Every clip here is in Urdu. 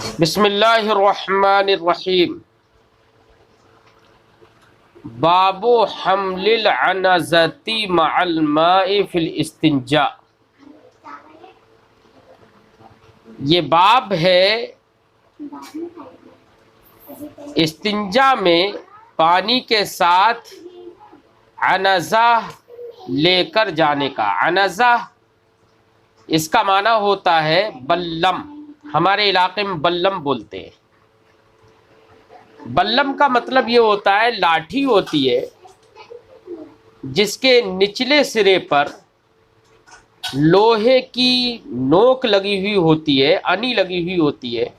بسم اللہ الرحمن الرحیم۔ باب حمل العنزۃ مع الماء فی الاستنجاء۔ یہ باب ہے استنجا میں پانی کے ساتھ عنزہ لے کر جانے کا۔ عنزہ اس کا معنی ہوتا ہے بلم، ہمارے علاقے میں بلم بولتے ہیں۔ بلم کا مطلب یہ ہوتا ہے لاٹھی ہوتی ہے جس کے نچلے سرے پر لوہے کی نوک لگی ہوئی ہوتی ہے، انی لگی ہوئی ہوتی ہے۔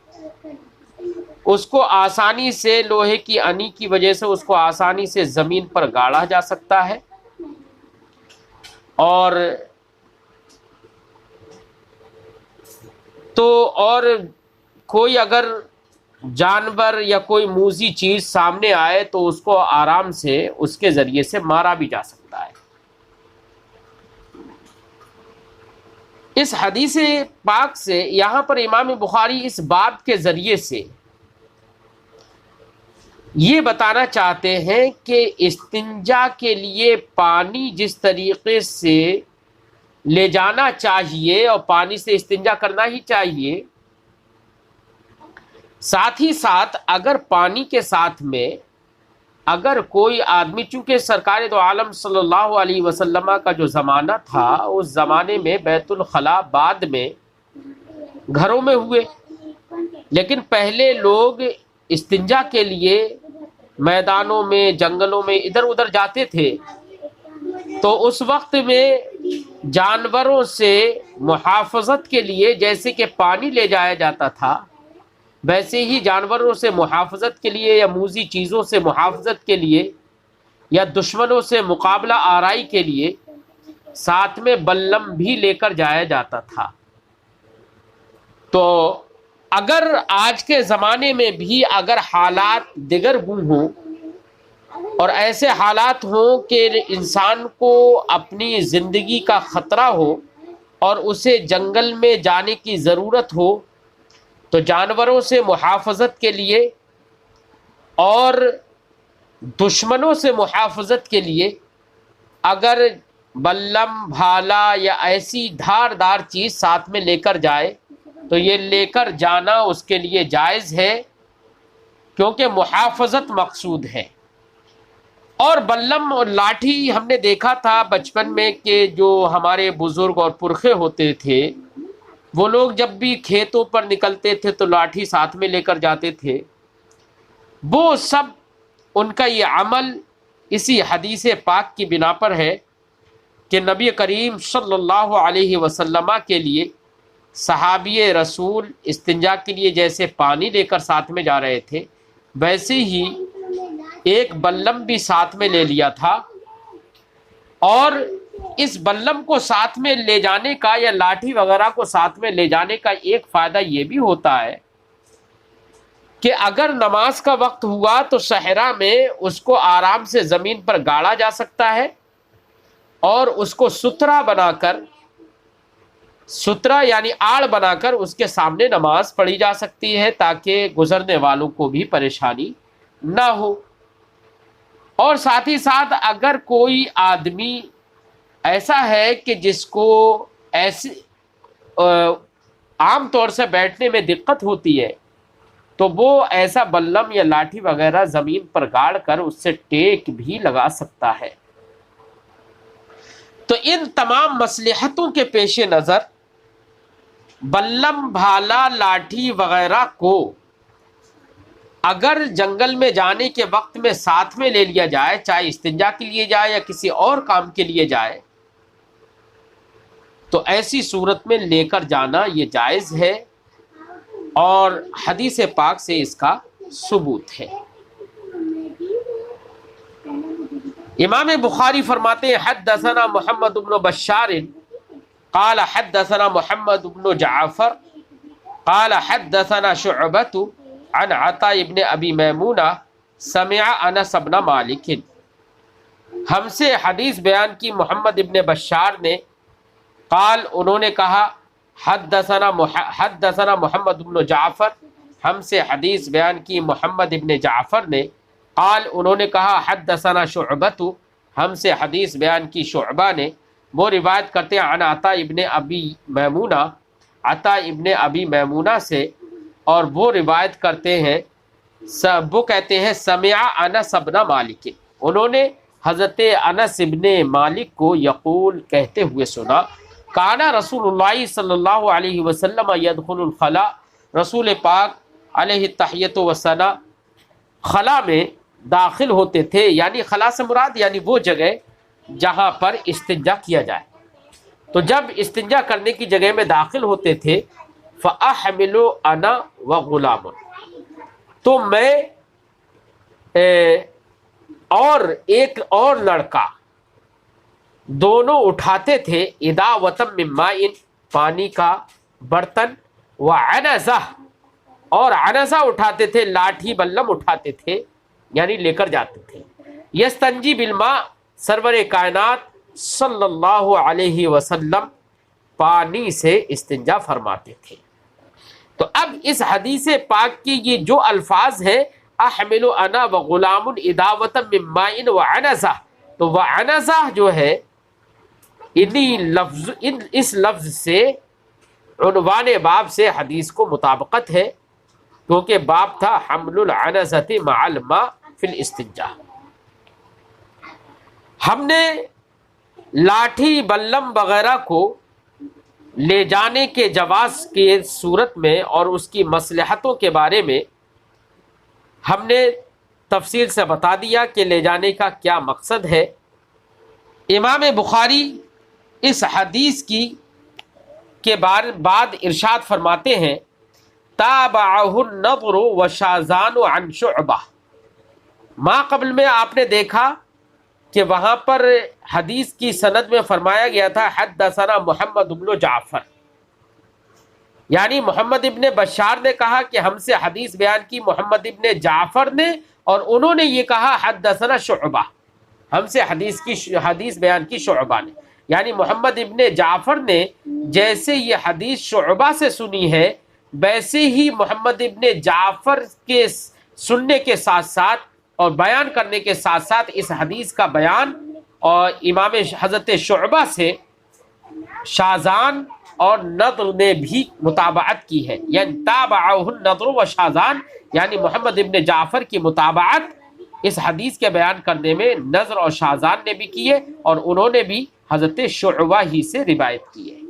اس کو آسانی سے لوہے کی انی کی وجہ سے اس کو آسانی سے زمین پر گاڑا جا سکتا ہے، اور کوئی اگر جانور یا کوئی موذی چیز سامنے آئے تو اس کو آرام سے اس کے ذریعے سے مارا بھی جا سکتا ہے۔ اس حدیث پاک سے یہاں پر امام بخاری اس باب کے ذریعے سے یہ بتانا چاہتے ہیں کہ استنجا کے لیے پانی جس طریقے سے لے جانا چاہیے اور پانی سے استنجا کرنا ہی چاہیے، ساتھ ہی ساتھ اگر پانی کے ساتھ میں اگر کوئی آدمی، چونکہ سرکار دو عالم صلی اللہ علیہ وسلم کا جو زمانہ تھا اس زمانے میں بیت الخلاء بعد میں گھروں میں ہوئے، لیکن پہلے لوگ استنجا کے لیے میدانوں میں، جنگلوں میں ادھر ادھر جاتے تھے، تو اس وقت میں جانوروں سے محافظت کے لیے جیسے کہ پانی لے جایا جاتا تھا، ویسے ہی جانوروں سے محافظت کے لیے یا موذی چیزوں سے محافظت کے لیے یا دشمنوں سے مقابلہ آرائی کے لیے ساتھ میں بلم بھی لے کر جایا جاتا تھا۔ تو اگر آج کے زمانے میں بھی اگر حالات دیگر ہوں اور ایسے حالات ہوں کہ انسان کو اپنی زندگی کا خطرہ ہو اور اسے جنگل میں جانے کی ضرورت ہو، تو جانوروں سے محافظت کے لیے اور دشمنوں سے محافظت کے لیے اگر بلم، بھالا یا ایسی دھاردار چیز ساتھ میں لے کر جائے تو یہ لے کر جانا اس کے لیے جائز ہے، کیونکہ محافظت مقصود ہے۔ اور بلم اور لاٹھی ہم نے دیکھا تھا بچپن میں کہ جو ہمارے بزرگ اور پرخے ہوتے تھے وہ لوگ جب بھی کھیتوں پر نکلتے تھے تو لاٹھی ساتھ میں لے کر جاتے تھے۔ وہ سب ان کا یہ عمل اسی حدیث پاک کی بنا پر ہے کہ نبی کریم صلی اللہ علیہ وسلم کے لیے صحابی رسول استنجا کے لیے جیسے پانی لے کر ساتھ میں جا رہے تھے، ویسے ہی ایک بلم بھی ساتھ میں لے لیا تھا۔ اور اس بلم کو ساتھ میں لے جانے کا یا لاٹھی وغیرہ کو ساتھ میں لے جانے کا ایک فائدہ یہ بھی ہوتا ہے کہ اگر نماز کا وقت ہوا تو صحرا میں اس کو آرام سے زمین پر گاڑا جا سکتا ہے اور اس کو سترا بنا کر، سترا یعنی آڑ بنا کر اس کے سامنے نماز پڑھی جا سکتی ہے تاکہ گزرنے والوں کو بھی پریشانی نہ ہو۔ اور ساتھ ہی ساتھ اگر کوئی آدمی ایسا ہے کہ جس کو ایسی عام طور سے بیٹھنے میں دقت ہوتی ہے تو وہ ایسا بلم یا لاٹھی وغیرہ زمین پر گاڑ کر اس سے ٹیک بھی لگا سکتا ہے۔ تو ان تمام مصلحتوں کے پیش نظر بلم، بھالا، لاٹھی وغیرہ کو اگر جنگل میں جانے کے وقت میں ساتھ میں لے لیا جائے، چاہے استنجا کے لیے جائے یا کسی اور کام کے لیے جائے، تو ایسی صورت میں لے کر جانا یہ جائز ہے اور حدیث پاک سے اس کا ثبوت ہے۔ امام بخاری فرماتے ہیں حدثنا محمد بن بشار قال حدثنا محمد بن جعفر قال حدثنا شعبۃ عن عطاء ابن ابی میمونہ سمع انس بن مالک۔ ہم سے حدیث بیان کی محمد ابن بشار نے، قال انہوں نے کہا حدثنا محمد بن جعفر ہم سے حدیث بیان کی محمد ابن جعفر نے، قال انہوں نے کہا حدثنا شعبۃ، ہم سے حدیث بیان کی شعبہ نے، وہ روایت کرتے ہیں عن عطا ابن ابی میمونہ، عطا ابن ابی میمونہ سے، اور وہ روایت کرتے ہیں وہ کہتے ہیں سمع انس ابن مالک، انہوں نے حضرت انس ابن مالک کو یقول کہتے ہوئے سنا، کانا رسول اللہ صلی اللہ علیہ وسلم یدخل الخلاء، رسول پاک علیہ التحیۃ والثناء خلا میں داخل ہوتے تھے، یعنی خلا سے مراد یعنی وہ جگہ جہاں پر استنجا کیا جائے، تو جب استنجا کرنے کی جگہ میں داخل ہوتے تھے فاحمل انا وغلام، تو میں اور ایک اور لڑکا دونوں اٹھاتے تھے اداوتم من ماء، پانی کا برتن، وعنزہ، اور عنزہ اٹھاتے تھے، لاٹھی بلم اٹھاتے تھے یعنی لے کر جاتے تھے، یستنجی بالماء، سرور کائنات صلی اللہ علیہ وسلم پانی سے استنجا فرماتے تھے۔ تو اب اس حدیث پاک کی یہ جو الفاظ ہیں احمل انا وغلام اداوۃ من ماء وعنزہ، تو وعنزہ جو ہے اس لفظ سے عنوان باب سے حدیث کو مطابقت ہے، کیونکہ باب تھا حمل العنزۃ مع الماء فی الاستنجاء۔ ہم نے لاٹھی بلم وغیرہ کو لے جانے کے جواز کے صورت میں اور اس کی مصلحتوں کے بارے میں ہم نے تفصیل سے بتا دیا کہ لے جانے کا کیا مقصد ہے۔ امام بخاری اس حدیث کی کے بعد ارشاد فرماتے ہیں تابعہ النضر وشاذان عن شعبہ، ما قبل میں آپ نے دیکھا کہ وہاں پر حدیث کی سند میں فرمایا گیا تھا حدثنا محمد بن جعفر، یعنی محمد ابن بشار نے کہا کہ ہم سے حدیث بیان کی محمد ابن جعفر نے، اور انہوں نے یہ کہا حدثنا شعبہ، ہم سے حدیث بیان کی شعبہ نے، یعنی محمد ابن جعفر نے جیسے یہ حدیث شعبہ سے سنی ہے ویسے ہی محمد ابن جعفر کے سننے کے ساتھ ساتھ اور بیان کرنے کے ساتھ ساتھ اس حدیث کا بیان اور امام حضرت شعبہ سے شاذان اور نضر نے بھی متابعت کی ہے، یعنی تابعہ النضر و شاذان، یعنی محمد ابن جعفر کی متابعت اس حدیث کے بیان کرنے میں نضر اور شاذان نے بھی کی ہے، اور انہوں نے بھی حضرت شعبہ ہی سے روایت کی ہے۔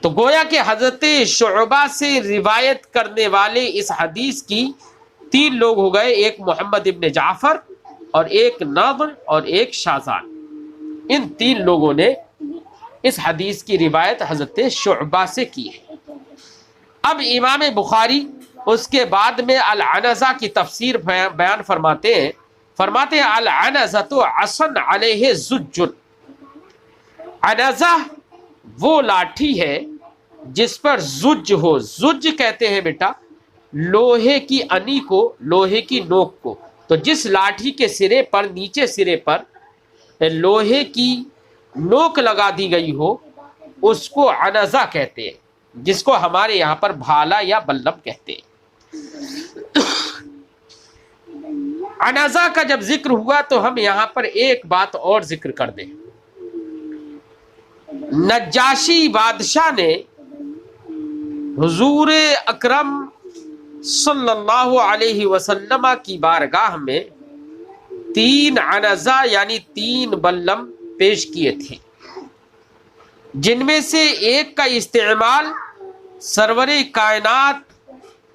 تو گویا کہ حضرت شعبہ سے روایت کرنے والے اس حدیث کی تین لوگ ہو گئے، ایک محمد ابن جعفر اور ایک نضر اور ایک شاذان، ان تین لوگوں نے اس حدیث کی روایت حضرت شعبہ سے کی ہے۔ اب امام بخاری اس کے بعد میں العنزہ کی تفسیر بیان فرماتے ہیں العنزۃ عصن علیہ زج، عنزہ وہ لاٹھی ہے جس پر زج ہو، زج کہتے ہیں بیٹا لوہے کی انی کو، لوہے کی نوک کو، تو جس لاٹھی کے سرے پر نیچے سرے پر لوہے کی نوک لگا دی گئی ہو اس کو عنزہ کہتے ہیں، جس کو ہمارے یہاں پر بھالا یا بلم کہتے ہیں۔ عنزہ کا جب ذکر ہوا تو ہم یہاں پر ایک بات اور ذکر کر دیں، نجاشی بادشاہ نے حضور اکرم صلی اللہ علیہ وسلم کی بارگاہ میں 3 عنزہ یعنی 3 بلم پیش کیے تھے، جن میں سے ایک کا استعمال سرور کائنات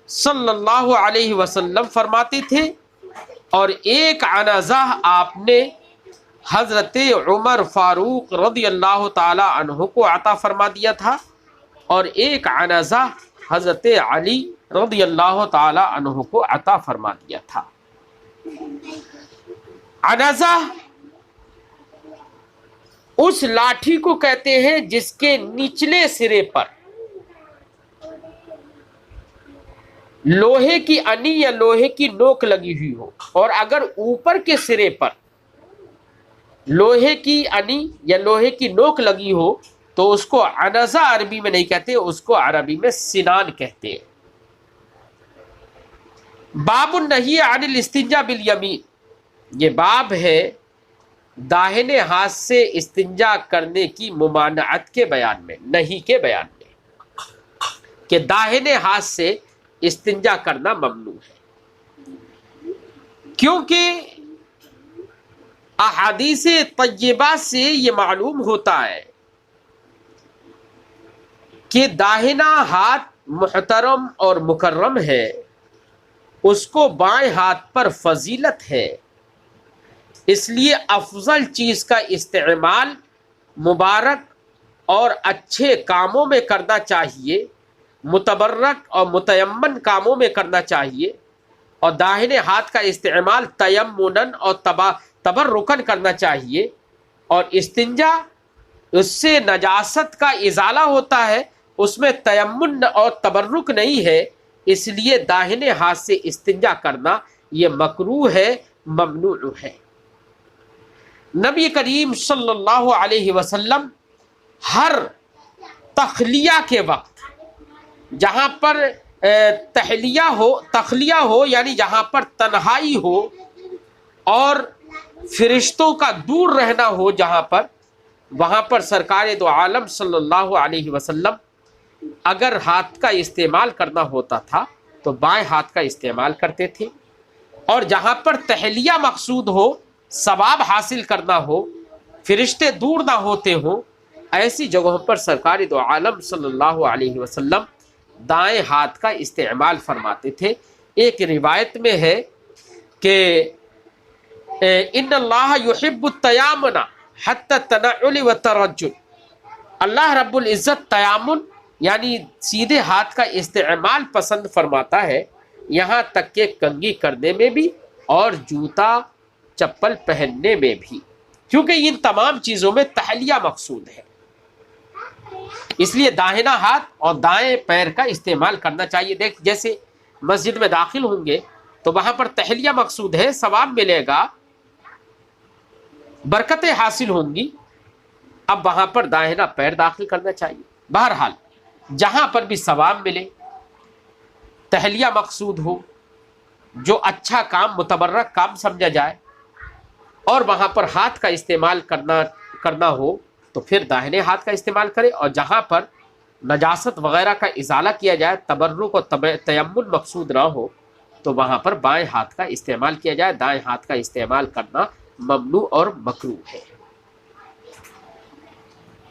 صلی اللہ علیہ وسلم فرماتے تھے، اور ایک عنزہ آپ نے حضرت عمر فاروق رضی اللہ تعالی عنہ کو عطا فرما دیا تھا، اور ایک عنزہ حضرت علی رضی اللہ تعالی عنہ کو عطا فرما دیا تھا۔ عنزہ اس لاٹھی کو کہتے ہیں جس کے نچلے سرے پر لوہے کی انی یا لوہے کی نوک لگی ہوئی ہو، اور اگر اوپر کے سرے پر لوہے کی انی یا لوہے کی نوک لگی ہو تو اس کو عنزہ عربی میں نہیں کہتے، اس کو عربی میں سنان کہتے ہیں۔ باب النہی عن الاستنجا بالیمین، یہ باب ہے داہنے ہاتھ سے استنجا کرنے کی ممانعت کے بیان میں، نہیں کے بیان میں، کہ داہنے ہاتھ سے استنجا کرنا ممنوع ہے، کیونکہ احادیث طیبہ سے یہ معلوم ہوتا ہے کہ داہنا ہاتھ محترم اور مکرم ہے، اس کو بائیں ہاتھ پر فضیلت ہے، اس لیے افضل چیز کا استعمال مبارک اور اچھے کاموں میں کرنا چاہیے، متبرک اور متیمن کاموں میں کرنا چاہیے، اور داہنے ہاتھ کا استعمال تیمناً اور تبرکاً کرنا چاہیے، اور استنجا اس سے نجاست کا ازالہ ہوتا ہے، اس میں تیمن اور تبرک نہیں ہے، اس لیے داہنے ہاتھ سے استنجا کرنا یہ مکروہ ہے، ممنوع ہے۔ نبی کریم صلی اللہ علیہ وسلم ہر تخلیہ کے وقت، جہاں پر تخلیہ ہو یعنی جہاں پر تنہائی ہو اور فرشتوں کا دور رہنا ہو جہاں پر، وہاں پر سرکار دو عالم صلی اللہ علیہ وسلم اگر ہاتھ کا استعمال کرنا ہوتا تھا تو بائیں ہاتھ کا استعمال کرتے تھے، اور جہاں پر تحلیہ مقصود ہو، ثواب حاصل کرنا ہو، فرشتے دور نہ ہوتے ہوں، ایسی جگہوں پر سرکار دو عالم صلی اللہ علیہ وسلم دائیں ہاتھ کا استعمال فرماتے تھے۔ ایک روایت میں ہے کہ ان اللہ یحب التیامن حتی التنعل والترجل، اللہ رب العزت تیامن یعنی سیدھے ہاتھ کا استعمال پسند فرماتا ہے، یہاں تک کہ کنگھی کرنے میں بھی اور جوتا چپل پہننے میں بھی، کیونکہ ان تمام چیزوں میں تحلیہ مقصود ہے، اس لیے داہنا ہاتھ اور دائیں پیر کا استعمال کرنا چاہیے۔ دیکھ جیسے مسجد میں داخل ہوں گے تو وہاں پر تحلیہ مقصود ہے، ثواب ملے گا، برکتیں حاصل ہوں گی، اب وہاں پر داہنا پیر داخل کرنا چاہیے۔ بہرحال جہاں پر بھی ثواب ملے، تحلیہ مقصود ہو، جو اچھا کام متبرک کام سمجھا جائے، اور وہاں پر ہاتھ کا استعمال کرنا ہو تو پھر داہنے ہاتھ کا استعمال کرے، اور جہاں پر نجاست وغیرہ کا ازالہ کیا جائے، تبرک اور تیمم مقصود نہ ہو، تو وہاں پر بائیں ہاتھ کا استعمال کیا جائے، دائیں ہاتھ کا استعمال کرنا ممنوع اور مکروہ ہے۔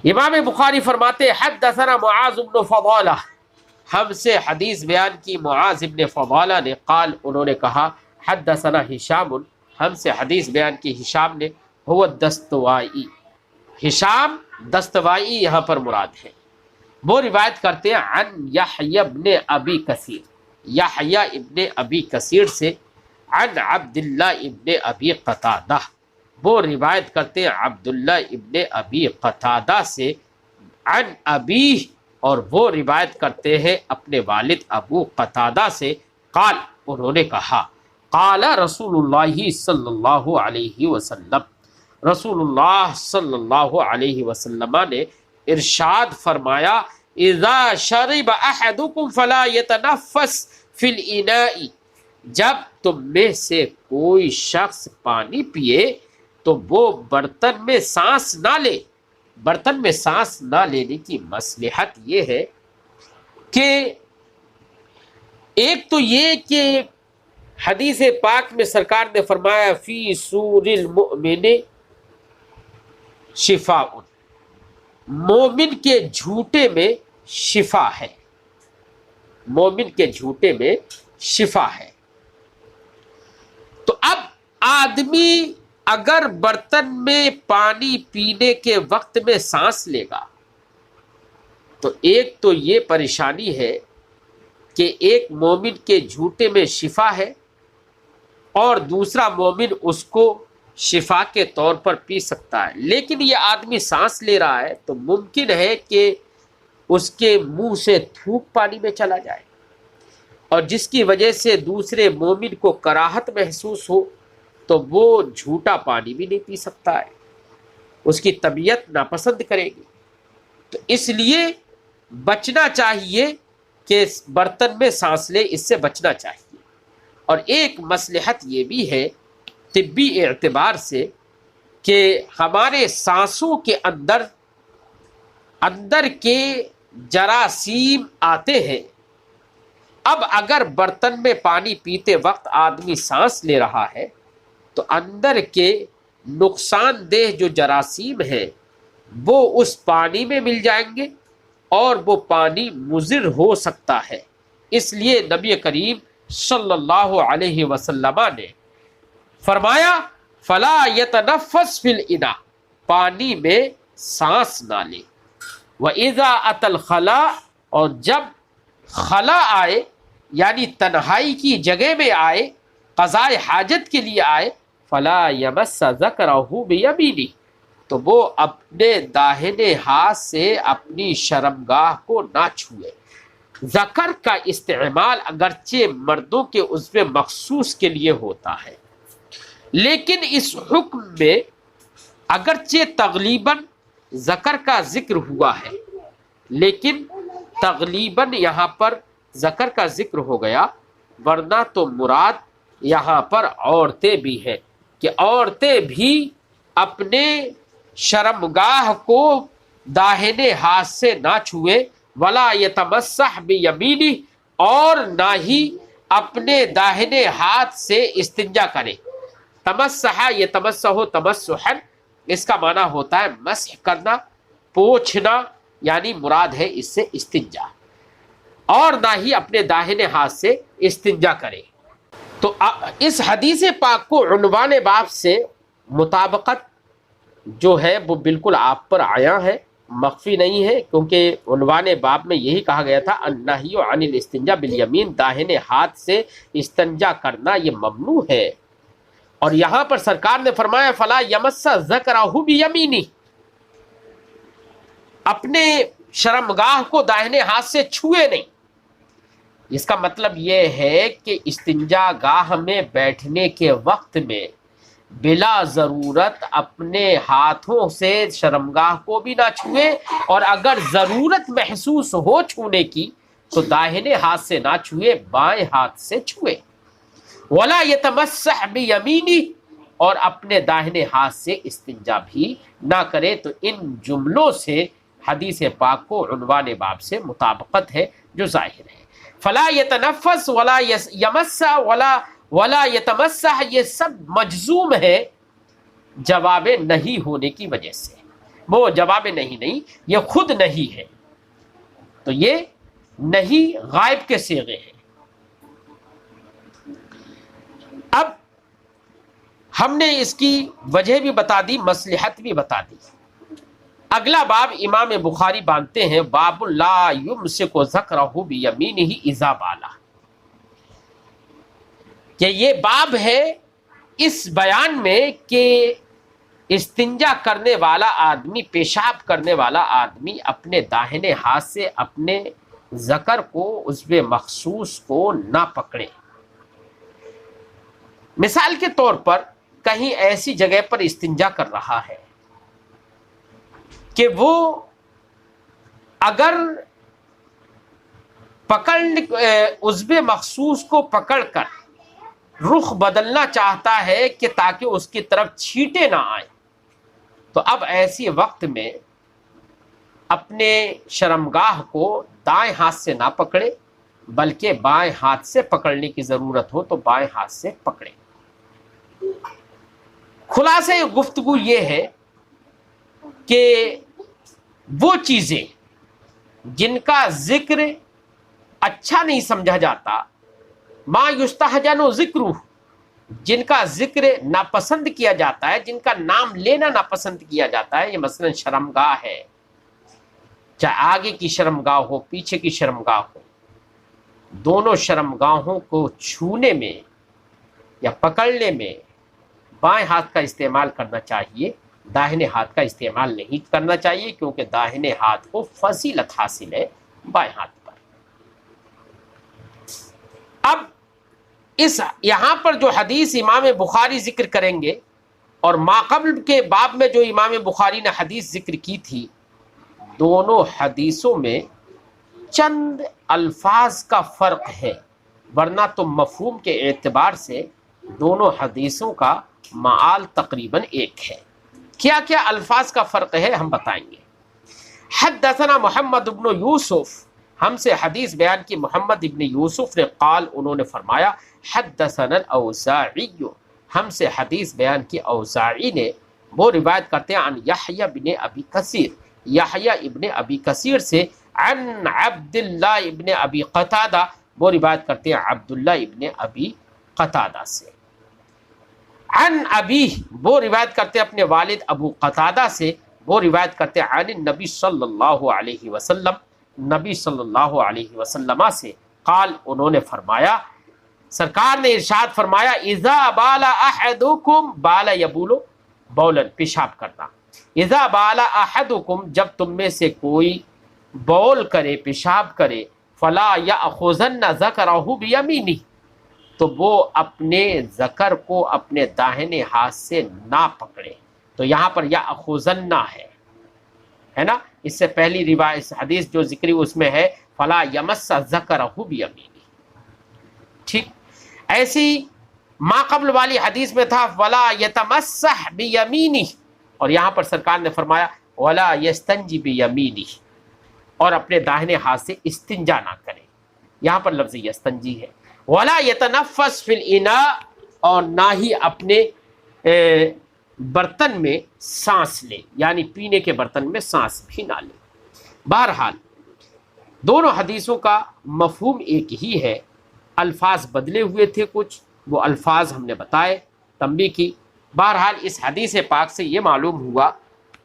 امام بخاری فرماتے حدثنا معاذ بن فضالہ، ہم سے حدیث بیان کی معاذ بن فضالہ نے، قال انہوں نے کہا حدثنا ہشام، ہم سے حدیث بیان کی ہشام نے، هو الدستوائی، ہشام دستوائی یہاں پر مراد ہے، وہ روایت کرتے ہیں عن یحیی ابن ابی کثیر، یحیی ابن ابی کثیر سے، عن عبداللہ ابن ابی قتادہ، وہ روایت کرتے ہیں عبداللہ ابن ابی قتادہ سے، عن ابی، اور وہ روایت کرتے ہیں اپنے والد ابو قتادہ سے، قال انہوں نے کہا، قال رسول اللہ صلی اللہ علیہ وسلم، رسول اللہ صلی اللہ علیہ وسلم نے ارشاد فرمایا، اذا شرب احدکم فلا يتنفس فی الاناء، جب تم میں سے کوئی شخص پانی پیے تو وہ برتن میں سانس نہ لے۔ برتن میں سانس نہ لینے کی مصلحت یہ ہے کہ ایک تو یہ کہ حدیث پاک میں سرکار نے فرمایا فی سور المؤمن شفاء، مومن کے جھوٹے میں شفا ہے، مومن کے جھوٹے میں شفا ہے۔ تو اب آدمی اگر برتن میں پانی پینے کے وقت میں سانس لے گا تو ایک تو یہ پریشانی ہے کہ ایک مومن کے جھوٹے میں شفا ہے، اور دوسرا مومن اس کو شفا کے طور پر پی سکتا ہے، لیکن یہ آدمی سانس لے رہا ہے تو ممکن ہے کہ اس کے منہ سے تھوک پانی میں چلا جائے، اور جس کی وجہ سے دوسرے مومن کو کراہت محسوس ہو تو وہ جھوٹا پانی بھی نہیں پی سکتا ہے، اس کی طبیعت ناپسند کرے گی۔ تو اس لیے بچنا چاہیے کہ برتن میں سانس لے، اس سے بچنا چاہیے۔ اور ایک مصلحت یہ بھی ہے طبی اعتبار سے کہ ہمارے سانسوں کے اندر کے جراثیم آتے ہیں. اب اگر برتن میں پانی پیتے وقت آدمی سانس لے رہا ہے تو اندر کے نقصان دہ جو جراثیم ہیں وہ اس پانی میں مل جائیں گے اور وہ پانی مضر ہو سکتا ہے. اس لیے نبی کریم صلی اللہ علیہ وسلم نے فرمایا فلا یتنفس فی الاناء، پانی میں سانس نہ لے. وَإِذَا أَتَى الْخَلَاءَ، اور جب خلا آئے یعنی تنہائی کی جگہ میں آئے، قضائے حاجت کے لیے آئے، فلا یمس ذکرہ بیمینہ، تو وہ اپنے داہنے ہاتھ سے اپنی شرمگاہ کو نہ چھوئے. ذکر کا استعمال اگرچہ مردوں کے عضو مخصوص کے لیے ہوتا ہے، لیکن اس حکم میں اگرچہ تغلیباً ذکر کا ذکر ہوا ہے، لیکن تغلیباً یہاں پر ذکر کا ذکر ہو گیا، ورنہ تو مراد یہاں پر عورتیں بھی ہیں کہ عورتیں بھی اپنے شرمگاہ کو داہنے ہاتھ سے نہ چھوئے. ولا یتمسح بیمینہ، اور نہ ہی اپنے داہنے ہاتھ سے استنجا کرے. تمسح یتمسح تمسحا، اس کا معنی ہوتا ہے مسح کرنا، پوچھنا، یعنی مراد ہے اس سے استنجا، اور نہ ہی اپنے داہنے ہاتھ سے استنجا کرے. تو اس حدیث پاک کو عنوان باب سے مطابقت جو ہے وہ بالکل آپ پر آیا ہے، مخفی نہیں ہے، کیونکہ عنوان باب میں یہی کہا گیا تھا النہی عن الاستنجاء بالیمین، داہنے ہاتھ سے استنجا کرنا یہ ممنوع ہے. اور یہاں پر سرکار نے فرمایا فلا یمس ذکرہ بیمینہ، اپنے شرمگاہ کو داہنے ہاتھ سے چھوئے نہیں. اس کا مطلب یہ ہے کہ استنجا گاہ میں بیٹھنے کے وقت میں بلا ضرورت اپنے ہاتھوں سے شرمگاہ کو بھی نہ چھوئے، اور اگر ضرورت محسوس ہو چھونے کی تو داہنے ہاتھ سے نہ چھوئے، بائیں ہاتھ سے چھوئے. ولا یتمسح بیمینہ، اور اپنے داہنے ہاتھ سے استنجا بھی نہ کرے. تو ان جملوں سے حدیث پاک کو عنوان باب سے مطابقت ہے جو ظاہر ہے. فلا یتنفس ولا یمس ولا یتمسح، یہ سب مجزوم ہے جواب نہیں ہونے کی وجہ سے. وہ جواب نہیں، یہ خود نہیں ہے، تو یہ نہیں غائب کے صیغے ہیں. اب ہم نے اس کی وجہ بھی بتا دی، مصلحت بھی بتا دی. اگلا باب امام بخاری باندھتے ہیں باب لا یمسک ذکرہ بیمینہ اذا بالا، کہ یہ باب ہے اس بیان میں کہ استنجا کرنے والا آدمی، پیشاب کرنے والا آدمی اپنے داہنے ہاتھ سے اپنے ذکر کو، عضو مخصوص کو نہ پکڑے. مثال کے طور پر کہیں ایسی جگہ پر استنجا کر رہا ہے کہ وہ اگر عضو مخصوص کو پکڑ کر رخ بدلنا چاہتا ہے کہ تاکہ اس کی طرف چھینٹے نہ آئیں، تو اب ایسی وقت میں اپنے شرمگاہ کو دائیں ہاتھ سے نہ پکڑے، بلکہ بائیں ہاتھ سے پکڑنے کی ضرورت ہو تو بائیں ہاتھ سے پکڑے. خلاصہ گفتگو یہ ہے کہ وہ چیزیں جن کا ذکر اچھا نہیں سمجھا جاتا، ما یستحجن ذکرہ، جن کا ذکر ناپسند کیا جاتا ہے، جن کا نام لینا ناپسند کیا جاتا ہے، یہ مثلا شرمگاہ ہے، چاہے آگے کی شرمگاہ ہو پیچھے کی شرمگاہ ہو، دونوں شرمگاہوں کو چھونے میں یا پکڑنے میں بائیں ہاتھ کا استعمال کرنا چاہیے، داہنے ہاتھ کا استعمال نہیں کرنا چاہیے، کیونکہ داہنے ہاتھ کو فضیلت حاصل ہے بائیں ہاتھ پر. اب اس یہاں پر جو حدیث امام بخاری ذکر کریں گے اور ماقبل کے باب میں جو امام بخاری نے حدیث ذکر کی تھی، دونوں حدیثوں میں چند الفاظ کا فرق ہے ورنہ تو مفہوم کے اعتبار سے دونوں حدیثوں کا معال تقریباً ایک ہے۔ کیا کیا الفاظ کا فرق ہے ہم بتائیں گے۔ حدثنا محمد ابن یوسف، ہم سے حدیث بیان کی محمد ابن یوسف نے، قال انہوں نے فرمایا، حدثنا الاوزاعی، ہم سے حدیث بیان کی اوزاعی نے، وہ روایت کرتے ہیں عن یحییٰ ابن ابی کثیر، یحییٰ ابن ابی کثیر سے، عن عبداللہ ابن ابی قتادہ، وہ روایت کرتے ہیں عبداللہ ابن ابی قتادہ سے، عن ابی، وہ روایت کرتے ہیں اپنے والد ابو قتادہ سے، وہ روایت کرتے ہیں عن النبی صلی اللہ علیہ وسلم، نبی صلی اللہ علیہ وسلم سے، قال انہوں نے فرمایا، سرکار نے ارشاد فرمایا، اذا بال احدکم، بال یبول بولن، پیشاب کرنا، اذا بال احدکم، جب تم میں سے کوئی بول کرے، پیشاب کرے، فلا یأخذن ذکرہ بیمینہ، تو وہ اپنے ذکر کو اپنے داہنے ہاتھ سے نہ پکڑے۔ تو یہاں پر یأخذن ہے نا، اس سے پہلی روایت حدیث جو ذکری اس میں ہے فلا یمس ذکرہ بیمینہ، ٹھیک۔ ایسی ما قبل والی حدیث میں تھا ولا یتمسح بیمینہ، اور یہاں پر سرکار نے فرمایا ولا یستنجی بیمینہ، اور اپنے داہنے ہاتھ سے استنجا نہ کرے، یہاں پر لفظ یستنجی ہے۔ ولا یتنفس فی الاناء، اور نہ ہی اپنے برتن میں سانس لے، یعنی پینے کے برتن میں سانس بھی نہ لے۔ بہرحال دونوں حدیثوں کا مفہوم ایک ہی ہے، الفاظ بدلے ہوئے تھے کچھ، وہ الفاظ ہم نے بتائے، تنبیہ کی۔ بہرحال اس حدیث پاک سے یہ معلوم ہوا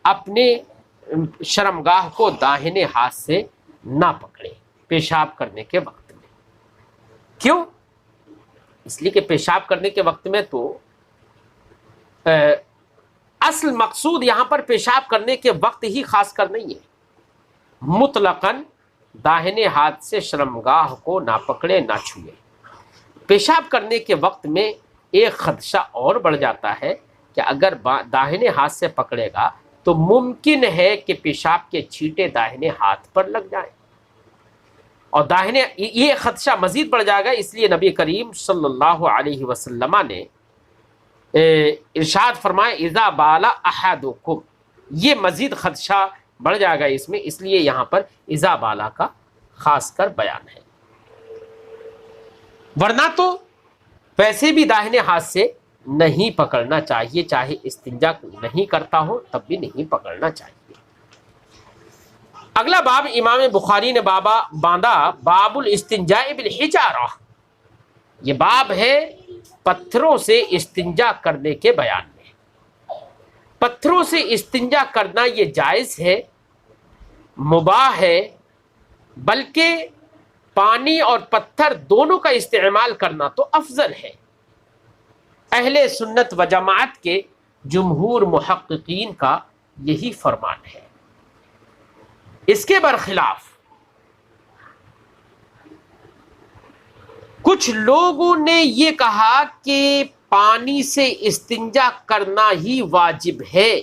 اپنے شرمگاہ کو داہنے ہاتھ سے نہ پکڑے پیشاب کرنے کے وقت میں۔ کیوں؟ اس لیے کہ پیشاب کرنے کے وقت میں تو اصل مقصود یہاں پر پیشاب کرنے کے وقت ہی خاص کر نہیں ہے، مطلقاً داہنے ہاتھ سے شرمگاہ کو نہ پکڑے نہ چھوئے۔ پیشاب کرنے کے وقت میں ایک خدشہ اور بڑھ جاتا ہے کہ اگر داہنے ہاتھ سے پکڑے گا تو ممکن ہے کہ پیشاب کے چھینٹے داہنے ہاتھ پر لگ جائیں، اور داہنے یہ خدشہ مزید بڑھ جائے گا۔ اس لیے نبی کریم صلی اللہ علیہ وسلم نے ارشاد فرمایا اذا بالا احدکم، یہ مزید خدشہ بڑھ جائے گا اس میں، اس لیے یہاں پر اذا بالا کا خاص کر بیان ہے۔ ورنہ تو ویسے بھی داہنے ہاتھ سے نہیں پکڑنا چاہیے، چاہے استنجا نہیں کرتا ہو تب بھی نہیں پکڑنا چاہیے۔ اگلا باب امام بخاری نے باندھا باب الاستنجاء بالحجارہ، یہ باب ہے پتھروں سے استنجا کرنے کے بیان میں۔ پتھروں سے استنجا کرنا یہ جائز ہے، مباح ہے، بلکہ پانی اور پتھر دونوں کا استعمال کرنا تو افضل ہے۔ اہل سنت و جماعت کے جمہور محققین کا یہی فرمان ہے۔ اس کے برخلاف کچھ لوگوں نے یہ کہا کہ پانی سے استنجا کرنا ہی واجب ہے،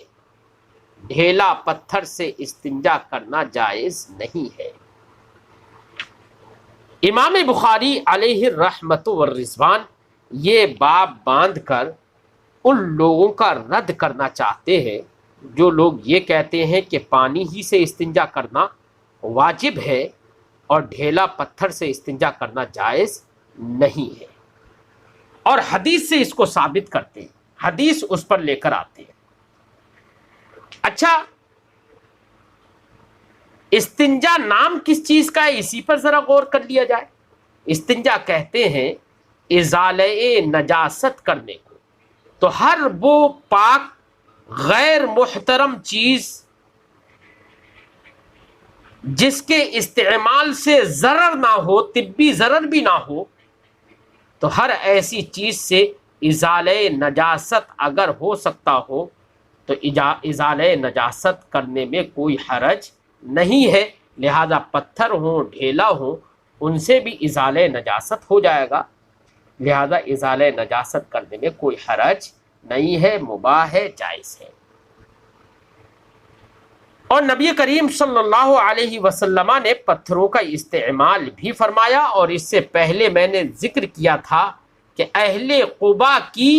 ڈھیلا پتھر سے استنجا کرنا جائز نہیں ہے۔ امام بخاری علیہ الرحمت والرضوان یہ باب باندھ کر ان لوگوں کا رد کرنا چاہتے ہیں جو لوگ یہ کہتے ہیں کہ پانی ہی سے استنجا کرنا واجب ہے اور ڈھیلا پتھر سے استنجا کرنا جائز نہیں ہے، اور حدیث سے اس کو ثابت کرتے ہیں، حدیث اس پر لے کر آتے ہیں۔ اچھا، استنجا نام کس چیز کا ہے اسی پر ذرا غور کر لیا جائے۔ استنجا کہتے ہیں ازالہ نجاست کرنے کو، تو ہر وہ پاک غیر محترم چیز جس کے استعمال سے ضرر نہ ہو، طبی ضرر بھی نہ ہو، تو ہر ایسی چیز سے ازالہ نجاست اگر ہو سکتا ہو تو ازالہ نجاست کرنے میں کوئی حرج نہیں ہے، لہذا پتھر ہوں ڈھیلا ہوں ان سے بھی ازالہ نجاست ہو جائے گا، لہذا ازالہ نجاست کرنے میں کوئی حرج نہیں ہے، مباح ہے، جائز ہے۔ اور نبی کریم صلی اللہ علیہ وسلم نے پتھروں کا استعمال بھی فرمایا، اور اس سے پہلے میں نے ذکر کیا تھا کہ اہل قباء کی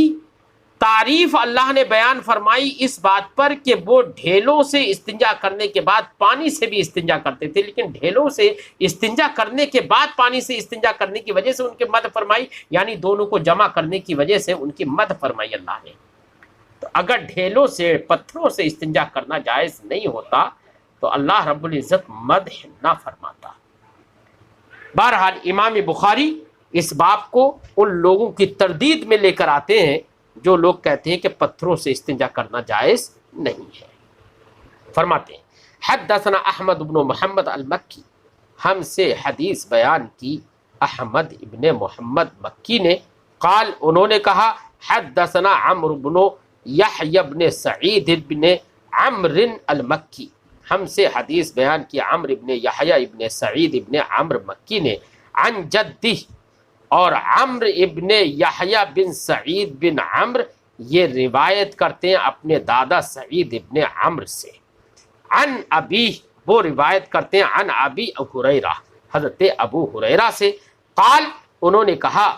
تعریف اللہ نے بیان فرمائی اس بات پر کہ وہ ڈھیلوں سے استنجا کرنے کے بعد پانی سے بھی استنجا کرتے تھے، لیکن ڈھیلوں سے استنجا کرنے کے بعد پانی سے استنجا کرنے کی وجہ سے ان کے مدح فرمائی، یعنی دونوں کو جمع کرنے کی وجہ سے ان کی مدح فرمائی اللہ نے۔ تو اگر ڈھیلوں سے پتھروں سے استنجا کرنا جائز نہیں ہوتا تو اللہ رب العزت مدح نہ فرماتا۔ بہرحال امام بخاری اس باب کو ان لوگوں کی تردید میں لے کر آتے ہیں جو لوگ کہتے ہیں کہ پتھروں سے استنجا کرنا جائز نہیں ہے۔ فرماتے ہیں حدثنا احمد بن محمد المکی، ہم سے حدیث بیان کی احمد ابن محمد مکی نے، قال انہوں نے کہا حدثنا عمرو بن یحیی بن سعید بن عمرو المکی، ہم سے حدیث بیان کی عمرو ابن یحیی ابن سعید ابن عمرو مکی نے، عن جدہ، اور عمرو ابن یحیی بن سعید بن عمرو یہ روایت کرتے ہیں اپنے دادا سعید ابن عمرو سے، عن ابی، وہ روایت کرتے ہیں عن ابی ہریرہ، حضرت ابو ہریرہ سے، قال انہوں نے کہا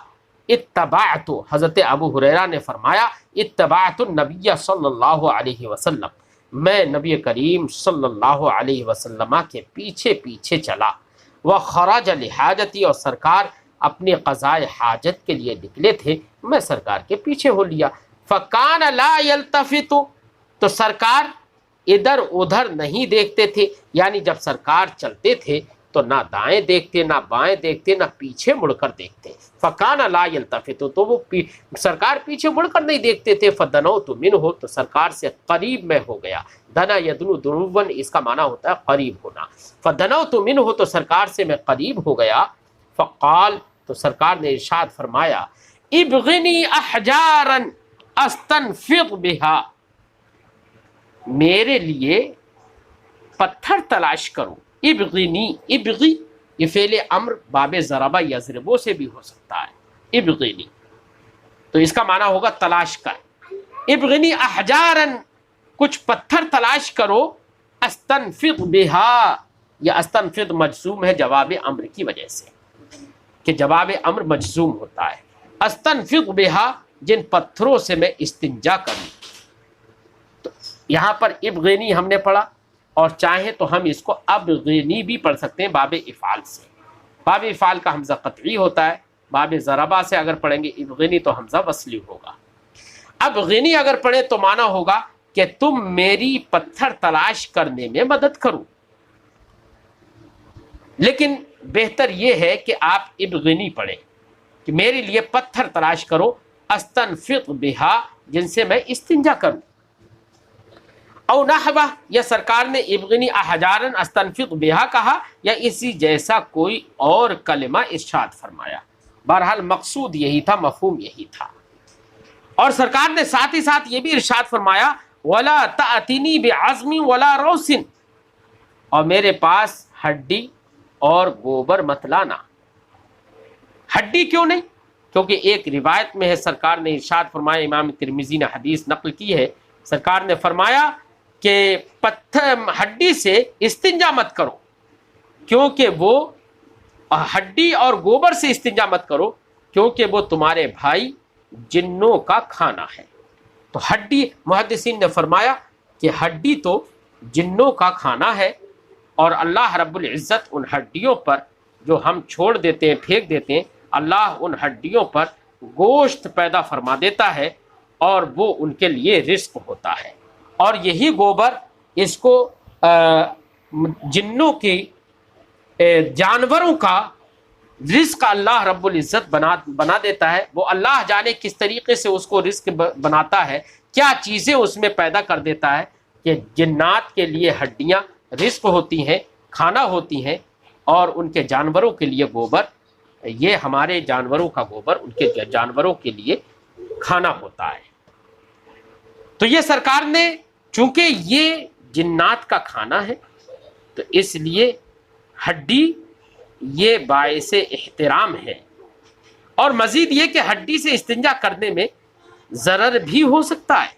اتبعت، حضرت ابو ہریرہ نے فرمایا اتبعت النبی صلی اللہ علیہ وسلم، میں نبی کریم صلی اللہ علیہ وسلم کے پیچھے پیچھے چلا، وخرج لحاجتی، اور سرکار اپنے قضاء حاجت کے لیے نکلے تھے، میں سرکار کے پیچھے ہو لیا، فکان لا یلتفت، تو سرکار ادھر ادھر نہیں دیکھتے تھے، یعنی جب سرکار چلتے تھے تو نہ دائیں دیکھتے نہ بائیں دیکھتے نہ پیچھے مڑ کر دیکھتے، فکان لا یلتفت، تو وہ سرکار پیچھے مڑ کر نہیں دیکھتے تھے، فدنوت منہ، تو سرکار سے قریب میں ہو گیا، دنا یدنو دنون، اس کا معنی ہوتا ہے قریب ہونا، فدنوت منہ، تو سرکار سے میں قریب ہو گیا، فقال، تو سرکار نے ارشاد فرمایا ابغنی احجارا استنفض بها، میرے لیے پتھر تلاش کرو، ابغنی، ابغی یہ فعل امر باب ضربہ یضربو سے بھی ہو سکتا ہے، ابغنی تو اس کا معنی ہوگا تلاش کر، ابغنی احجارا کچھ پتھر تلاش کرو، استنفض بها، یا استنفض مجزوم ہے جواب امر کی وجہ سے کہ جواب امر مجزوم ہوتا ہے، استنفض بها، جن پتھروں سے میں استنجا کروں، تو یہاں پر ابغنی ہم نے پڑھا، اور چاہیں تو ہم اس کو ابغنی بھی پڑھ سکتے ہیں باب افعال سے، باب افعال کا حمزہ قطعی ہوتا ہے، باب ضربہ سے اگر پڑھیں گے ابغنی تو حمزہ وصلی ہوگا، ابغنی اگر پڑھیں تو معنی ہوگا کہ تم میری پتھر تلاش کرنے میں مدد کرو، لیکن بہتر یہ ہے کہ آپ ابغنی پڑھیں کہ میرے لیے پتھر تلاش کرو، استنفض بها، جن سے میں استنجا کروں، او نحوہ، یا سرکار نے ابغنی احجارا استنفض بها کہا، یا اسی جیسا کوئی اور کلمہ ارشاد فرمایا، بہرحال مقصود یہی تھا، مفہوم یہی تھا، اور سرکار نے ساتھ ہی ساتھ یہ بھی ارشاد فرمایا ولا تأتنی بعظم ولا روث، اور میرے پاس ہڈی اور گوبر مت لانا، ہڈی کیوں نہیں؟ کیونکہ ایک روایت میں ہے سرکار نے ارشاد فرمایا، امام ترمذی نے حدیث نقل کی ہے، سرکار نے فرمایا کہ پتھر ہڈی سے استنجا مت کرو، کیونکہ وہ ہڈی اور گوبر سے استنجا مت کرو کیونکہ وہ تمہارے بھائی جنوں کا کھانا ہے۔ تو ہڈی، محدثین نے فرمایا کہ ہڈی تو جنوں کا کھانا ہے، اور اللہ رب العزت ان ہڈیوں پر جو ہم چھوڑ دیتے ہیں، پھینک دیتے ہیں، اللہ ان ہڈیوں پر گوشت پیدا فرما دیتا ہے اور وہ ان کے لیے رزق ہوتا ہے، اور یہی گوبر اس کو جنوں کی، جانوروں کا رزق اللہ رب العزت بنا دیتا ہے۔ وہ اللہ جانے کس طریقے سے اس کو رزق بناتا ہے، کیا چیزیں اس میں پیدا کر دیتا ہے کہ جنات کے لیے ہڈیاں رزق ہوتی ہیں، کھانا ہوتی ہیں، اور ان کے جانوروں کے لیے گوبر، یہ ہمارے جانوروں کا گوبر ان کے جانوروں کے لیے کھانا ہوتا ہے۔ تو یہ سرکار نے، چونکہ یہ جنات کا کھانا ہے تو اس لیے ہڈی یہ باعث احترام ہے، اور مزید یہ کہ ہڈی سے استنجا کرنے میں ضرر بھی ہو سکتا ہے،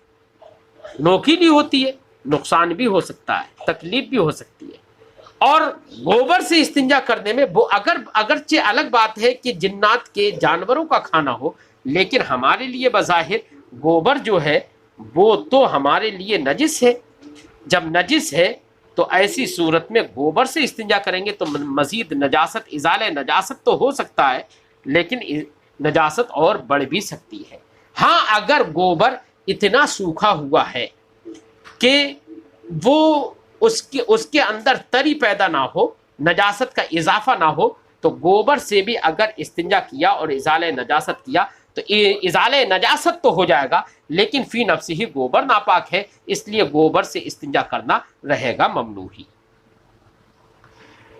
نوکیلی ہوتی ہے، نقصان بھی ہو سکتا ہے، تکلیف بھی ہو سکتی ہے۔ اور گوبر سے استنجا کرنے میں وہ اگرچہ الگ بات ہے کہ جنات کے جانوروں کا کھانا ہو، لیکن ہمارے لیے بظاہر گوبر جو ہے وہ تو ہمارے لیے نجس ہے۔ جب نجس ہے تو ایسی صورت میں گوبر سے استنجا کریں گے تو مزید نجاست، ازالہ نجاست تو ہو سکتا ہے، لیکن نجاست اور بڑھ بھی سکتی ہے۔ ہاں اگر گوبر اتنا سوکھا ہوا ہے کہ وہ اس کے اندر تری پیدا نہ ہو، نجاست کا اضافہ نہ ہو، تو گوبر سے بھی اگر استنجا کیا اور ازالہ نجاست کیا تو ازالہ نجاست تو ہو جائے گا، لیکن فی نفس ہی گوبر ناپاک ہے، اس لیے گوبر سے استنجا کرنا رہے گا ممنوع ہی۔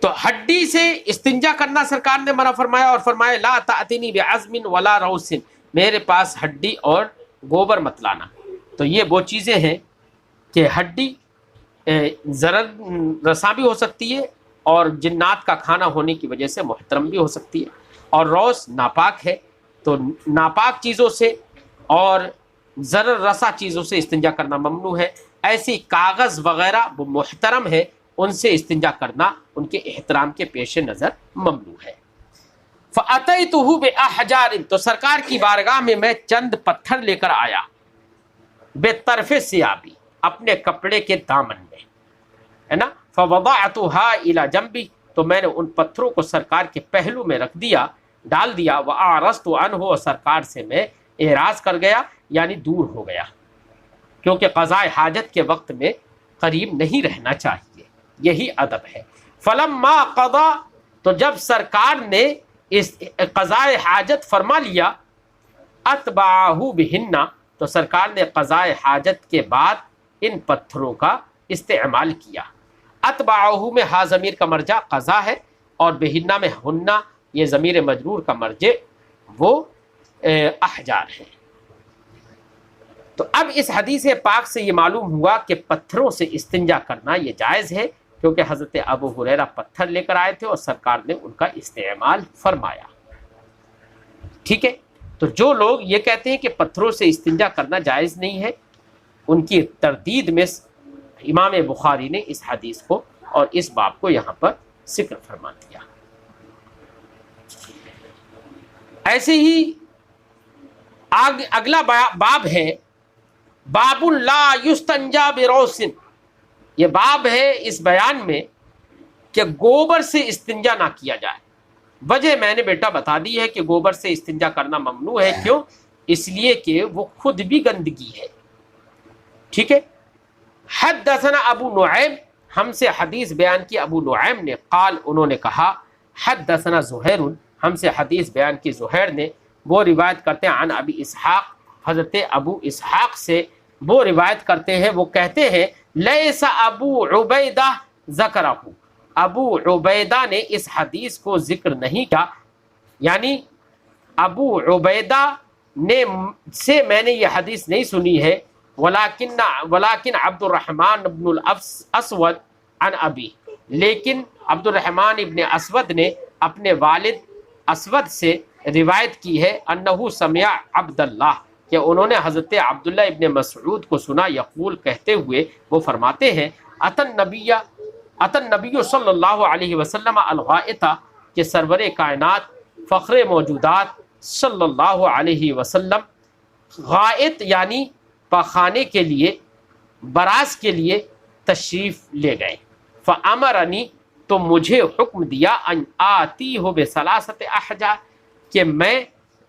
تو ہڈی سے استنجا کرنا سرکار نے منع فرمایا، اور فرمایا لا تأتنی بعظم ولا روث، میرے پاس ہڈی اور گوبر مت لانا۔ تو یہ وہ چیزیں ہیں کہ ہڈی ضرر رساں بھی ہو سکتی ہے اور جنات کا کھانا ہونے کی وجہ سے محترم بھی ہو سکتی ہے، اور روث ناپاک ہے۔ تو ناپاک چیزوں سے اور ضرر رسا چیزوں سے استنجا کرنا ممنوع ہے۔ ایسی کاغذ وغیرہ وہ محترم ہے، ان سے استنجا کرنا ان کے احترام کے پیش نظر ممنوع ہے۔ فَأَتَيْتُهُ بِأَحْجَارٍ، تو سرکار کی بارگاہ میں چند پتھر لے کر آیا، بِطَرْفِ ثِيَابِي، اپنے کپڑے کے دامن میں، ہے نا، فَوَضَعْتُهَا إِلَى جَنبِي، تو میں نے ان پتھروں کو سرکار کے پہلو میں رکھ دیا، ڈال دیا، وَأَعْرَضْتُ عَنْهُ، اور سرکار سے میں اعراض کر گیا، یعنی دور ہو گیا، کیونکہ قضاء حاجت کے وقت میں قریب نہیں رہنا چاہیے، یہی ادب ہے۔ فَلَمَّا قَضَى، تو جب سرکار نے اس قضاء حاجت فرما لیا، اتبعہ بہن، تو سرکار نے قضاء حاجت کے بعد ان پتھروں کا استعمال کیا۔ اتبعہ میں ہا ضمیر کا مرجع قضا ہے، اور بہنہ میں ہنہ یہ ضمیر مجرور کا مرجع وہ احجار ہے۔ تو اب اس حدیث پاک سے یہ معلوم ہوا کہ پتھروں سے استنجا کرنا یہ جائز ہے، کیونکہ حضرت ابو ہریرہ پتھر لے کر آئے تھے اور سرکار نے ان کا استعمال فرمایا۔ ٹھیک ہے، تو جو لوگ یہ کہتے ہیں کہ پتھروں سے استنجا کرنا جائز نہیں ہے، ان کی تردید میں امام بخاری نے اس حدیث کو اور اس باب کو یہاں پر ذکر فرما دیا۔ ایسے ہی اگلا باب ہے باب لا یستنجا بروث، یہ باب ہے اس بیان میں کہ گوبر سے استنجا نہ کیا جائے۔ وجہ میں نے بیٹا بتا دی ہے کہ گوبر سے استنجا کرنا ممنوع ہے، کیوں؟ اس لیے کہ وہ خود بھی گندگی ہے۔ ٹھیک ہے، حدثنا ابو نعیم، ہم سے حدیث بیان کی ابو نعیم نے، قال انہوں نے کہا، حدثنا زہیر، ہم سے حدیث بیان کی زہیر نے، وہ روایت کرتے ہیں عن ابی اسحاق، حضرت ابو اسحاق سے وہ روایت کرتے ہیں، وہ کہتے ہیں لیس ابو عبیدہ ذکرہ، ابو عبیدہ نے اس حدیث کو ذکر نہیں کیا، یعنی ابو عبیدہ نے سے میں نے یہ حدیث نہیں سنی ہے، ولیکن عبد الرحمن بن الاسود عن ابی، لیکن عبد الرحمن ابن اسود نے اپنے والد اسود سے روایت کی ہے، انہو سمع عبداللہ، کہ انہوں نے حضرت عبداللہ ابن مسعود کو سنا، یقول کہتے ہوئے وہ فرماتے ہیں، اتن نبی صلی اللہ علیہ وسلم الغائطہ، کہ سرور کائنات فخر موجودات صلی اللہ علیہ وسلم غائط یعنی پخانے کے لیے، براز کے لیے تشریف لے گئے، فامرنی، تو مجھے حکم دیا، ان آتی ہو بثلاثت احجار، کہ میں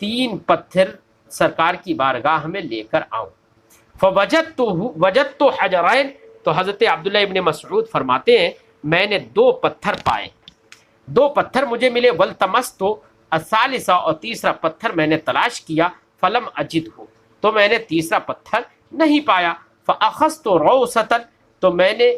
3 پتھر سرکار کی بارگاہ میں لے کر آؤں، فوجدت حجرین، تو حضرت عبداللہ ابن مسعود فرماتے ہیں میں نے 2 پتھر پائے، 2 پتھر مجھے ملے، والتمست الثالثہ، اور تیسرا پتھر میں نے تلاش کیا، فلم اجدہ، تو میں نے تیسرا پتھر نہیں پایا، فاخذت روثۃ، تو میں نے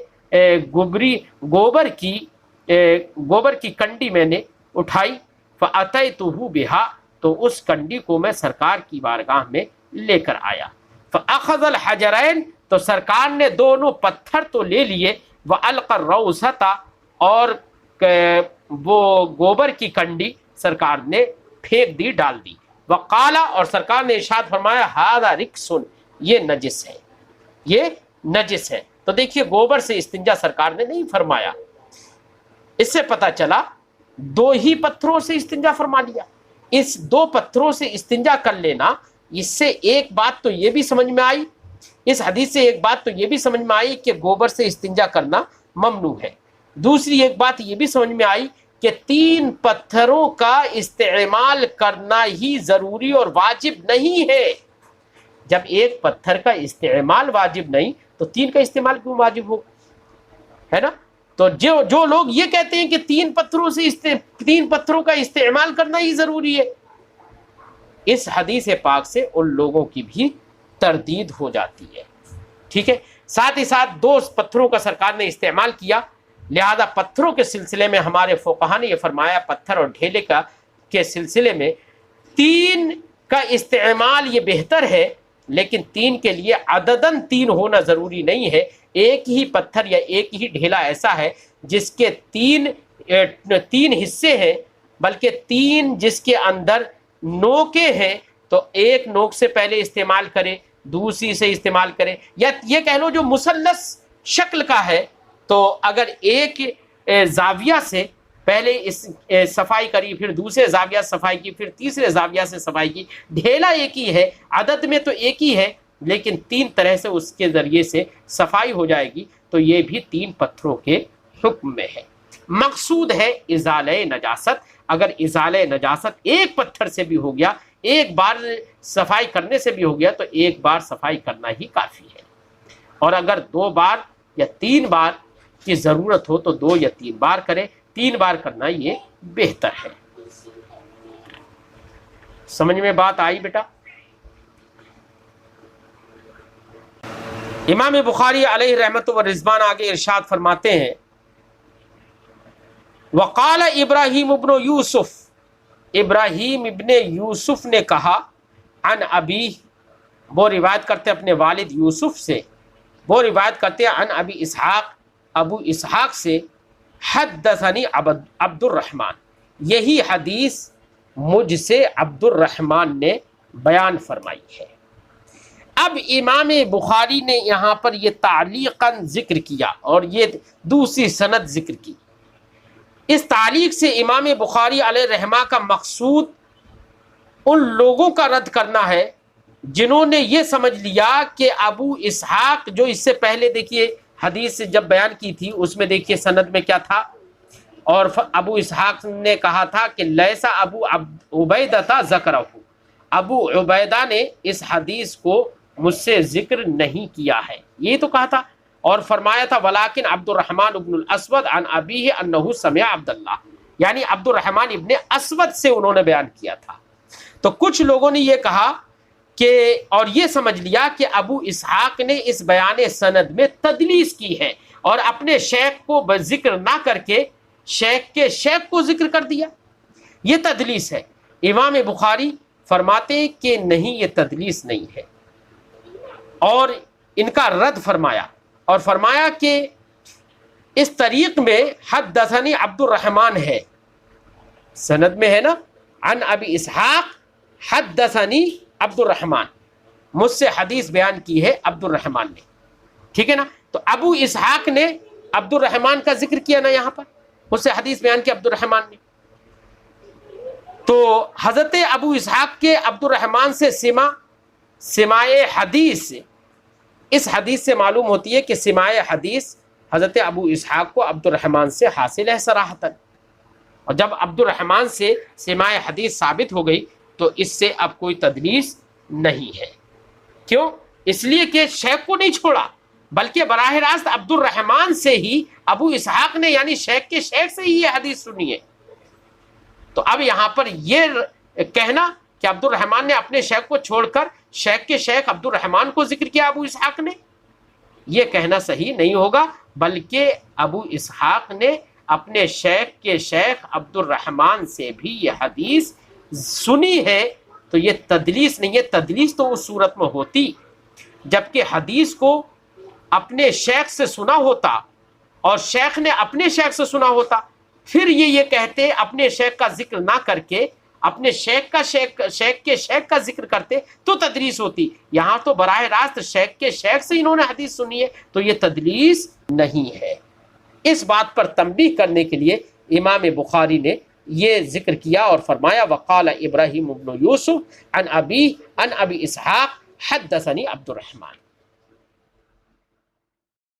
گوبر کی کنڈی میں نے اٹھائی، فاتیتہ بہا، تو اس کنڈی کو میں سرکار کی بارگاہ میں لے کر آیا، فاخذ الحجرین، تو سرکار نے دونوں پتھر تو لے لیے، والقى الروثۃ، اور وہ گوبر کی کنڈی سرکار نے پھینک دی، ڈال دی، وقال، اور سرکار نے ارشاد فرمایا، ھذا رکس، یہ نجس ہے، یہ نجس ہے، تو دیکھیے گوبر سے استنجا سرکار نے نہیں فرمایا، اس سے پتہ چلا دو ہی پتھروں سے استنجا فرما لیا۔ اس دو پتھروں سے استنجا کر لینا، اس سے ایک بات تو یہ بھی سمجھ میں آئی، اس حدیث سے ایک بات تو یہ بھی سمجھ میں آئی کہ گوبر سے استنجا کرنا ممنوع ہے۔ دوسری ایک بات یہ بھی سمجھ میں آئی کہ 3 پتھروں کا استعمال کرنا ہی ضروری اور واجب نہیں ہے۔ جب ایک پتھر کا استعمال واجب نہیں تو 3 کا استعمال کیوں واجب ہو، ہے نا؟ تو جو لوگ یہ کہتے ہیں کہ 3 پتھروں کا استعمال کرنا ہی ضروری ہے، اس حدیث پاک سے ان لوگوں کی بھی تردید ہو جاتی ہے، ٹھیک ہے۔ ساتھ ہی ساتھ 2 پتھروں کا سرکار نے استعمال کیا، لہذا پتھروں کے سلسلے میں ہمارے فقہا نے یہ فرمایا پتھر اور ڈھیلے کے سلسلے میں 3 کا استعمال یہ بہتر ہے، لیکن 3 کے لیے عدداً 3 ہونا ضروری نہیں ہے۔ ایک ہی پتھر یا ایک ہی ڈھیلا ایسا ہے جس کے 3 حصے ہیں، بلکہ 3 جس کے اندر نوکیں ہیں، تو ایک نوک سے پہلے استعمال کرے، دوسری سے استعمال کرے، یا یہ کہہ لو جو مثلث شکل کا ہے تو اگر ایک زاویہ سے پہلے اس صفائی کری، پھر دوسرے زاویہ سے صفائی کی، پھر تیسرے زاویہ سے صفائی کی، ڈھیلا ایک ہی ہے، عدد میں تو ایک ہی ہے، لیکن 3 طرح سے اس کے ذریعے سے صفائی ہو جائے گی، تو یہ بھی 3 پتھروں کے حکم میں ہے۔ مقصود ہے ازالہ نجاست۔ اگر ازالہ نجاست ایک پتھر سے بھی ہو گیا، ایک بار صفائی کرنے سے بھی ہو گیا، تو ایک بار صفائی کرنا ہی کافی ہے، اور اگر 2 بار یا 3 بار کی ضرورت ہو تو 2 یا 3 بار کرے، 3 بار کرنا یہ بہتر ہے۔ سمجھ میں بات آئی بیٹا؟ امام بخاری علیہ رحمت و رضوان آگے ارشاد فرماتے ہیں، وقال ابراہیم ابن یوسف، ابراہیم ابن یوسف نے کہا، عن ابی، وہ روایت کرتے اپنے والد یوسف سے، وہ روایت کرتے عن ابی اسحاق، ابو اسحاق سے، حدثنی عبد الرحمن، یہی حدیث مجھ سے عبد الرحمن نے بیان فرمائی ہے۔ اب امام بخاری نے یہاں پر یہ تعلیقاً ذکر کیا اور یہ دوسری سند ذکر کی۔ اس تعلیق سے امام بخاری علیہ رحمہ کا مقصود ان لوگوں کا رد کرنا ہے جنہوں نے یہ سمجھ لیا کہ ابو اسحاق، جو اس سے پہلے دیکھیے حدیث جب بیان کی تھی اس میں دیکھیے سند میں کیا تھا، اور ابو اسحاق نے کہا تھا کہ لیسا ابو عبیدہ ذکرہ، ابو عبیدہ نے اس حدیث کو مجھ سے ذکر نہیں کیا ہے، یہ تو کہا تھا، اور فرمایا تھا ولیکن عبد الرحمن ابن الاسود عن ابیہ انہ سمع عبداللہ، یعنی عبد الرحمن ابن اسود سے انہوں نے بیان کیا تھا۔ تو کچھ لوگوں نے یہ کہا کہ، اور یہ سمجھ لیا کہ ابو اسحاق نے اس بیان سند میں تدلیس کی ہے اور اپنے شیخ کو ذکر نہ کر کے شیخ کے شیخ کو ذکر کر دیا، یہ تدلیس ہے۔ امام بخاری فرماتے کہ نہیں، یہ تدلیس نہیں ہے، اور ان کا رد فرمایا اور فرمایا کہ اس طریق میں حدثنی عبد الرحمن ہے، سند میں ہے نا، عن ابی اسحاق حدثنی عبد الرحمن، مجھ سے حدیث بیان کی ہے عبد الرحمن نے، ٹھیک ہے نا۔ تو ابو اسحاق نے عبد الرحمن کا ذکر کیا نا یہاں پر، مجھ سے حدیث بیان کی عبد الرحمن نے، تو حضرت ابو اسحاق کے عبد الرحمن سے سماع حدیث، اس حدیث سے معلوم ہوتی ہے کہ سماع حدیث حضرت ابو اسحاق کو عبد الرحمن سے حاصل ہے صراحتاً، اور جب عبد الرحمن سے سماع حدیث ثابت ہو گئی تو اس سے اب کوئی تدلیس نہیں ہے۔ کیوں؟ اس لیے کہ شیخ کو نہیں چھوڑا، بلکہ براہ راست عبد الرحمن سے ہی ابو اسحاق نے، یعنی شیخ کے شیخ سے ہی یہ حدیث سنی ہے۔ تو اب یہاں پر یہ کہنا کہ عبد الرحمن نے اپنے شیخ کو چھوڑ کر شیخ کے شیخ عبد الرحمن کو ذکر کیا ابو اسحاق نے، یہ کہنا صحیح نہیں ہوگا، بلکہ ابو اسحاق نے اپنے شیخ کے شیخ عبد الرحمن سے بھی یہ حدیث سنی ہے، تو یہ تدلیس نہیں ہے۔ تدلیس تو اس صورت میں ہوتی جبکہ حدیث کو اپنے شیخ سے سنا ہوتا اور شیخ نے اپنے شیخ سے سنا ہوتا، پھر یہ کہتے اپنے شیخ کا ذکر نہ کر کے اپنے شیخ کے شیخ کا ذکر کرتے تو تدلیس ہوتی. یہاں تو براہ راست شیخ کے شیخ سے انہوں نے حدیث سنی ہے تو یہ تدلیس نہیں ہے. اس بات پر تنبیہ کرنے کے لیے امام بخاری نے یہ ذکر کیا اور فرمایا وقال ابراہیم بن یوسف عن ابی اسحاق حدثنی عبد الرحمن.